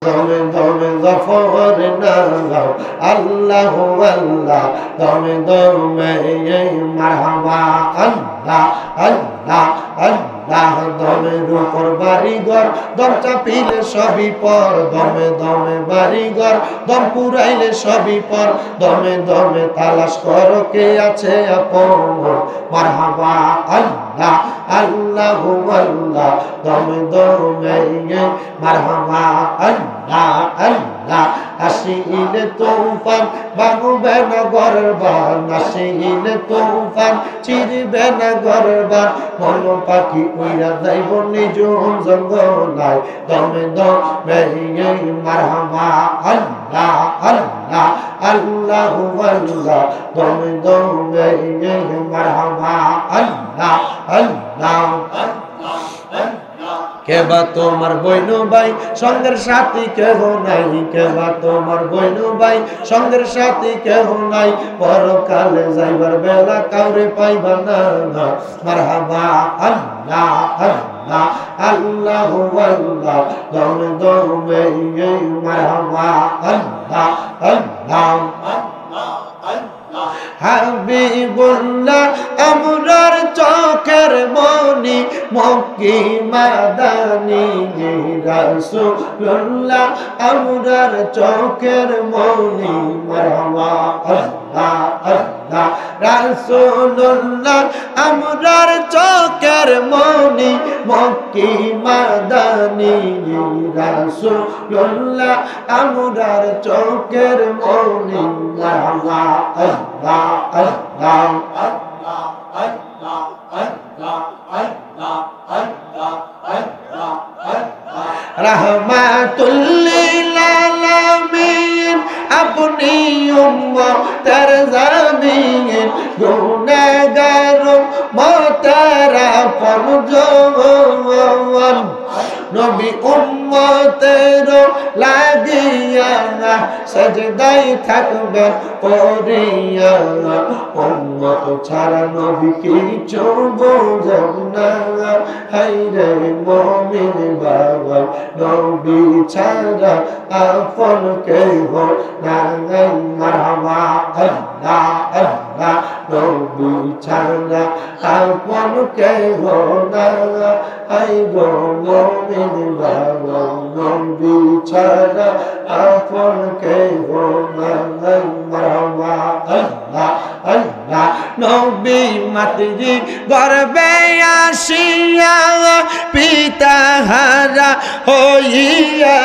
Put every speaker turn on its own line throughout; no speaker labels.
দমে দমে গফর নাও আল্লাহ আল্লাহ দমে দমে মারহাবা আল্লাহ আল্লাহ আল্লাহ দমের উপর বাড়িঘর দম চাপিলে সবই পর দমে দমে বাড়িঘর দম পুরাইলে সবই পর দমে দমে তালাশ করো কে আছে আপন মারহাবা আল্লাহ আল্লাহ আল্লাহ দমে দমে মারহাবা আল্লাহ আল্লাহ আসিলে তুফান ভাঙবে না গরবান আসিলে তুফান চিরবে না গরবান মন পাখি উইরা যাইব নিজ জঙ্গলায় দমে দমে মারহাবা আল্লাহ আল্লাহ আল্লাহ আল্লাহ দমে দমে মারহাবা আল্লাহ আল্লাহ কেবা তোমার বইনু ভাই সঙ্গের সাথী কেহ নাই কেবা তোমার বইনু ভাই সঙ্গের সাথী কেহ নাই পরকালে যাইবার বেলা কাউরে পাইবা না মারহাবা আল্লাহ আল্লাহ আল্লাহ আল্লাহ দমে দমে মারহাবা আল্লাহ আল্লাহ হাবিবুল্লাহ আমরার চোখের মনি মক্কি মাদানী রাসূলুল্লাহ আমরার চোখের মনি মারহাবা আল্লাহ আল্লাহ রাসূলুল্লাহ আমরার চোখের মনি মক্কি মাদানী রাসূলুল্লাহ আমরার চোখের মনি মারহাবা আল্লাহ আল্লাহ আল্লাহ আল্লাহ আল্লাহ আল্লাহ আল্লাহ আল্লাহ আল্লাহ রাহমাতুল লিল আলামিন আপনি উম্মতের জামিন গুনাহগার মতারা পরজন নবী উম্মতের লাগিয়া সাজদায় থাকবে পড়িয়া উম্মত ছাড়া নবী কিছু বোঝেন না হায়রে মুমিন বাবা নবী ছাড়া আপন কেহ নাই মারহাবা আল্লাহ আল্লাহ নবী ছাড়া আপন কেহ নাই হায়রে মুমিন বাবা নবী ছাড়া আপন কেহ নাই মারহাবা আল্লাহ আল্লাহ নবী মাতৃ গর্ভে আসিয়া পিতা হারা হইয়া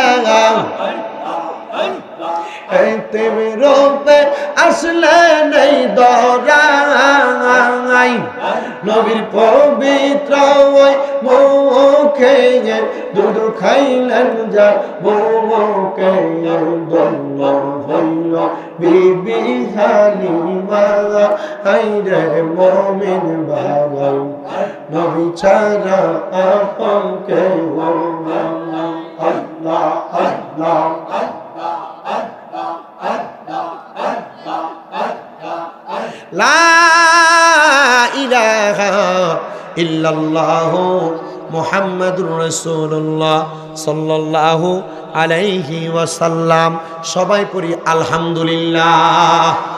তুমি রূপে আসলে নেই দরাই নবীর পবিত্র ওই মুখে দুধ খাইলেন যা মুখে বন্য হইল বিবি হালিমা হায়রে মুমিন বাবা নবী ছাড়া আপন কেহ নাই আল্লাহ আল্লাহ লা ইলাহা ইল্লাল্লাহু মুহাম্মাদুর রাসূলুল্লাহ সাল্লাল্লাহু আলাইহি ওয়াসাল্লাম। সবাই পড়ি আলহামদুলিল্লাহ।